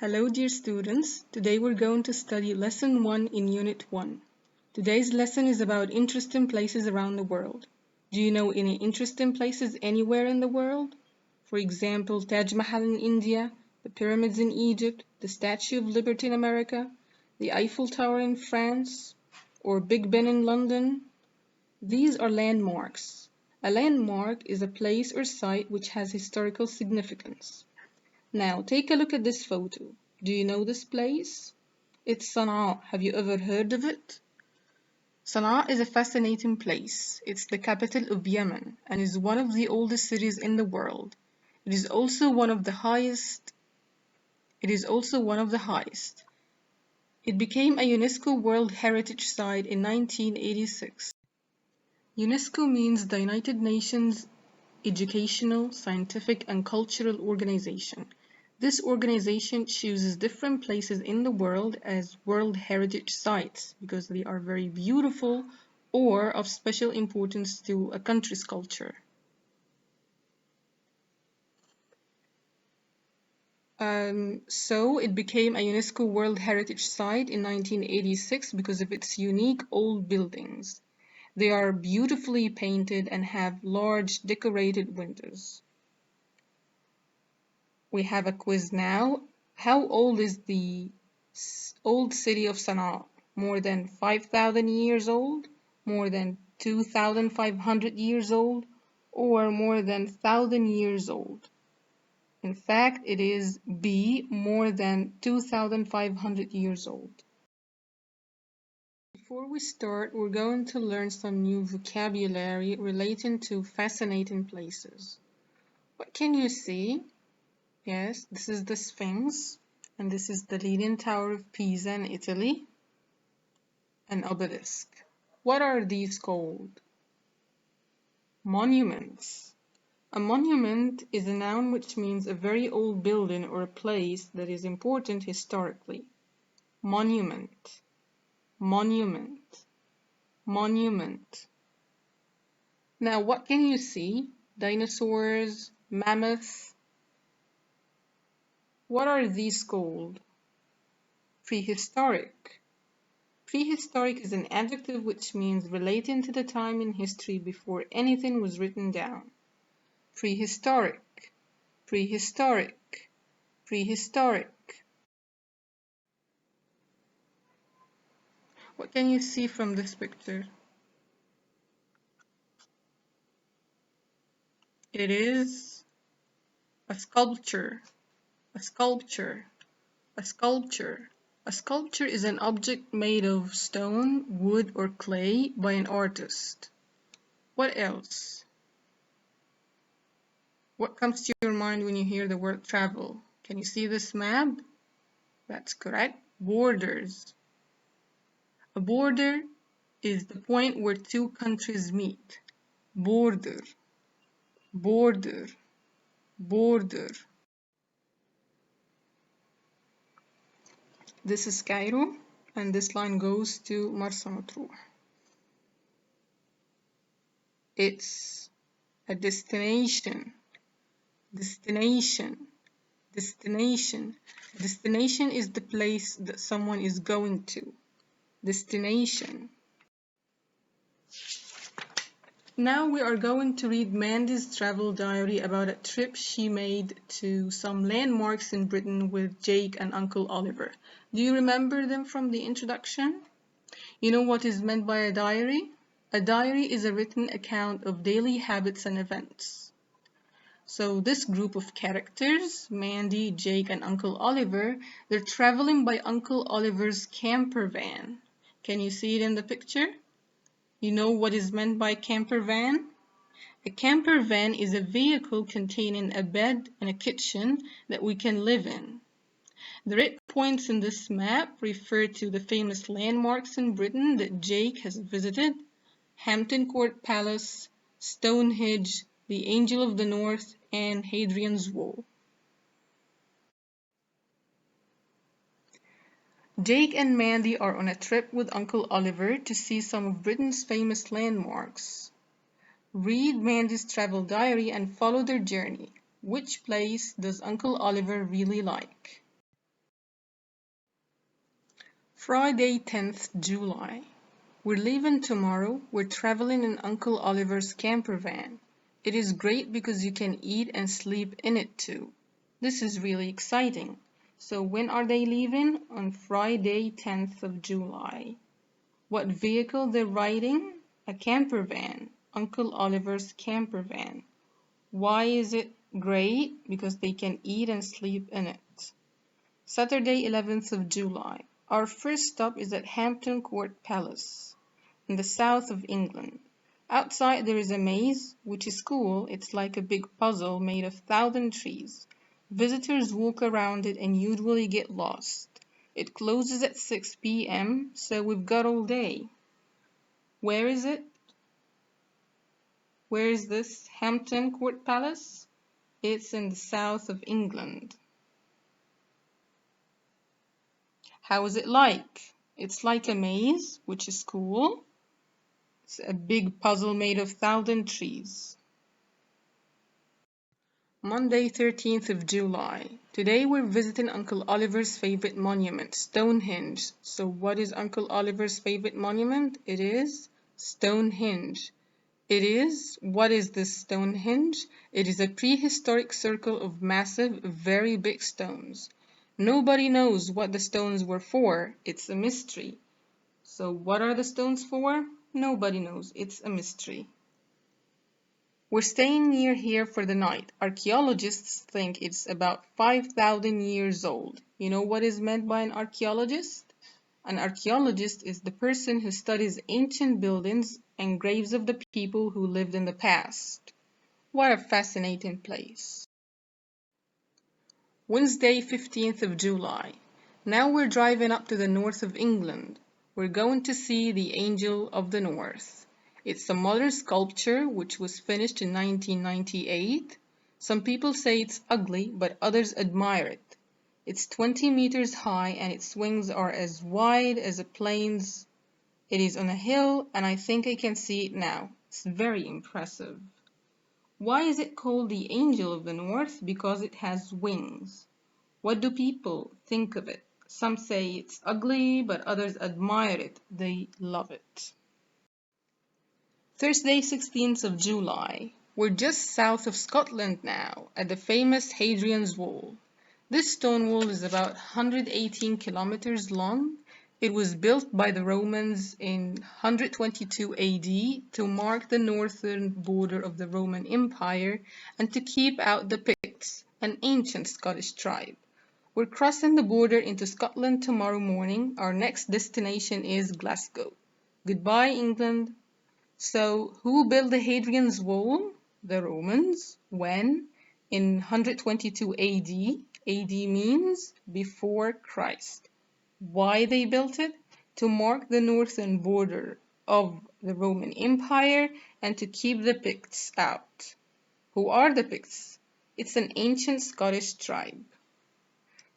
Hello dear students, today we're going to study Lesson 1 in Unit 1. Today's lesson is about interesting places around the world. Do you know any interesting places anywhere in the world? For example, Taj Mahal in India, the pyramids in Egypt, the Statue of Liberty in America, the Eiffel Tower in France, or Big Ben in London? These are landmarks. A landmark is a place or site which has historical significance. Now, take a look at this photo. Do you know this place? It's Sana'a. Have you ever heard of it? Sana'a is a fascinating place. It's the capital of Yemen and is one of the oldest cities in the world. It is also one of the highest. It became a UNESCO World Heritage Site in 1986. UNESCO means the United Nations Educational, Scientific, and Cultural Organization. This organization chooses different places in the world as World Heritage Sites because they are very beautiful or of special importance to a country's culture. So it became a UNESCO World Heritage Site in 1986 because of its unique old buildings. They are beautifully painted and have large decorated windows. We have a quiz now. How old is the old city of Sana'a? More than 5,000 years old? More than 2,500 years old? Or more than 1,000 years old? In fact, it is B, more than 2,500 years old. Before we start, we're going to learn some new vocabulary relating to fascinating places. What can you see? Yes, this is the Sphinx, and this is the Leaning Tower of Pisa in Italy, an obelisk. What are these called? Monuments. A monument is a noun which means a very old building or a place that is important historically. Monument, monument, monument. Now, what can you see? Dinosaurs, mammoths. What are these called? Prehistoric. Prehistoric is an adjective which means relating to the time in history before anything was written down. Prehistoric, prehistoric, prehistoric. What can you see from this picture? It is a sculpture, a sculpture, a sculpture. A sculpture is an object made of stone, wood, or clay by an artist. What else? What comes to your mind when you hear the word travel? Can you see this map? That's correct. Borders. A border is the point where two countries meet. Border, border, border. This is Cairo, and this line goes to Marsa Matruh. It's a destination, destination, destination. Destination is the place that someone is going to. Destination. Now we are going to read Mandy's travel diary about a trip she made to some landmarks in Britain with Jake and Uncle Oliver. Do you remember them from the introduction? You know what is meant by a diary? A diary is a written account of daily habits and events. So this group of characters, Mandy, Jake, and Uncle Oliver, they're traveling by Uncle Oliver's camper van. Can you see it in the picture? You know what is meant by camper van? A camper van is a vehicle containing a bed and a kitchen that we can live in. The red points in this map refer to the famous landmarks in Britain that Jake has visited: Hampton Court Palace, Stonehenge, the Angel of the North, and Hadrian's Wall. Jake and Mandy are on a trip with Uncle Oliver to see some of Britain's famous landmarks. Read Mandy's travel diary and follow their journey. Which place does Uncle Oliver really like? Friday, 10th July. We're leaving tomorrow. We're traveling in Uncle Oliver's camper van. It is great because you can eat and sleep in it too. This is really exciting. So when are they leaving? On Friday, 10th of July. What vehicle they're riding? A camper van. Uncle Oliver's camper van. Why is it great? Because they can eat and sleep in it. Saturday, 11th of July. Our first stop is at Hampton Court Palace in the south of England. Outside there is a maze, which is cool. It's like a big puzzle made of 1,000 trees. Visitors walk around it and usually get lost. It closes at 6 p.m., so we've got all day. Where is it? Where is this Hampton Court Palace? It's in the south of England. How is it like? It's like a maze, which is cool. It's a big puzzle made of 1,000 trees. Monday, 13th of July. Today we're visiting Uncle Oliver's favorite monument, Stonehenge. So what is Uncle Oliver's favorite monument? It is Stonehenge. What is this Stonehenge? It is a prehistoric circle of massive, very big stones. Nobody knows what the stones were for. It's a mystery. So what are the stones for? Nobody knows. It's a mystery. We're staying near here for the night. Archaeologists think it's about 5,000 years old. You know what is meant by an archaeologist? An archaeologist is the person who studies ancient buildings and graves of the people who lived in the past. What a fascinating place. Wednesday, 15th of July. Now we're driving up to the north of England. We're going to see the Angel of the North. It's a modern sculpture which was finished in 1998. Some people say it's ugly, but others admire it. It's 20 meters high and its wings are as wide as a plane's. It is on a hill and I think I can see it now. It's very impressive. Why is it called the Angel of the North? Because it has wings. What do people think of it? Some say it's ugly, but others admire it. They love it. Thursday, 16th of July. We're just south of Scotland now, at the famous Hadrian's Wall. This stone wall is about 118 kilometers long. It was built by the Romans in 122 AD to mark the northern border of the Roman Empire and to keep out the Picts, an ancient Scottish tribe. We're crossing the border into Scotland tomorrow morning. Our next destination is Glasgow. Goodbye, England. So, who built the Hadrian's Wall? The Romans. When? In 122 AD. AD means before Christ. Why they built it? To mark the northern border of the Roman Empire and to keep the Picts out. Who are the Picts? It's an ancient Scottish tribe.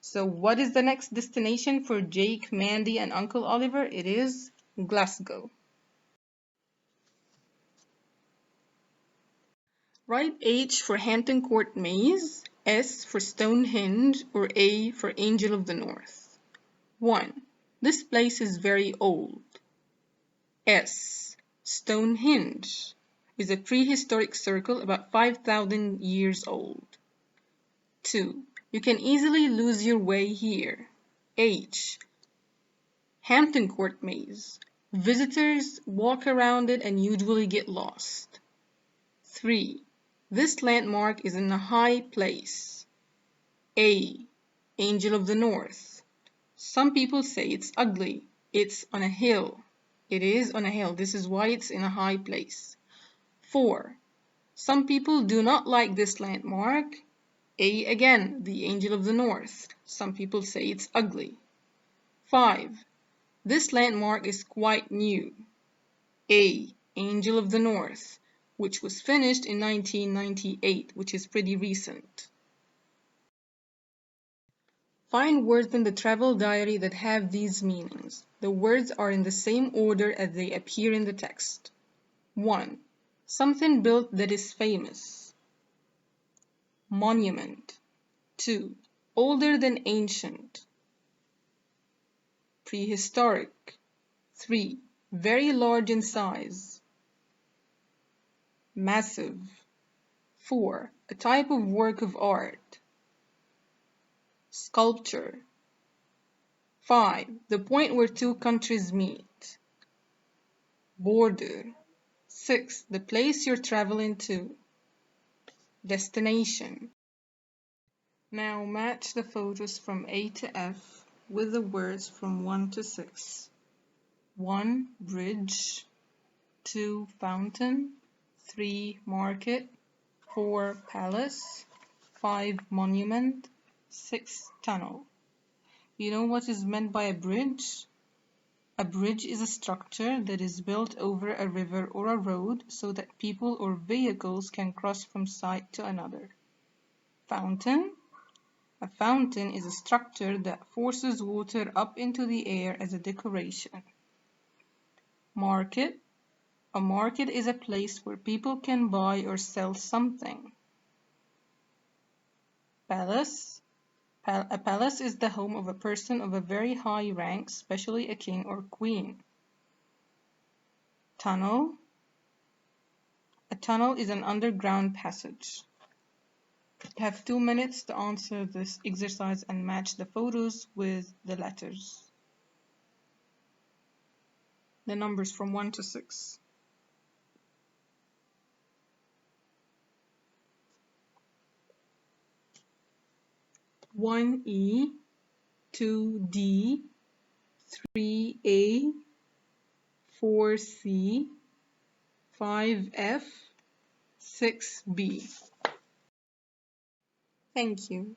So what is the next destination for Jake, Mandy, and Uncle Oliver? It is Glasgow. Write H for Hampton Court Maze, S for Stonehenge, or A for Angel of the North. 1. This place is very old. S. Stonehenge is a prehistoric circle about 5,000 years old. 2. You can easily lose your way here. H. Hampton Court Maze. Visitors walk around it and usually get lost. 3. This landmark is in a high place. A. Angel of the North. Some people say it's ugly. It's on a hill. It is on a hill. This is why it's in a high place. 4. Some people do not like this landmark. A again, the Angel of the North. Some people say it's ugly. 5. This landmark is quite new. A. Angel of the North, which was finished in 1998, which is pretty recent. Find words in the travel diary that have these meanings. The words are in the same order as they appear in the text. 1. Something built that is famous. Monument. 2. Older than ancient. Prehistoric. 3. Very large in size. Massive. 4. A type of work of art. Sculpture. 5. The point where two countries meet. Border. 6. The place you're traveling to. Destination. Now match the photos from A to F with the words from 1 to 6. 1. Bridge. 2. Fountain. 3. Market. 4. Palace. 5. Monument. 6. Tunnel. You know what is meant by a bridge? A bridge is a structure that is built over a river or a road so that people or vehicles can cross from side to another. Fountain. A fountain is a structure that forces water up into the air as a decoration. Market. A market is a place where people can buy or sell something. Palace. A palace is the home of a person of a very high rank, especially a king or queen. Tunnel. A tunnel is an underground passage. You have 2 minutes to answer this exercise and match the photos with the letters. The numbers from 1 to 6. 1E, 2D, 3A, 4C, 5F, 6B. Thank you.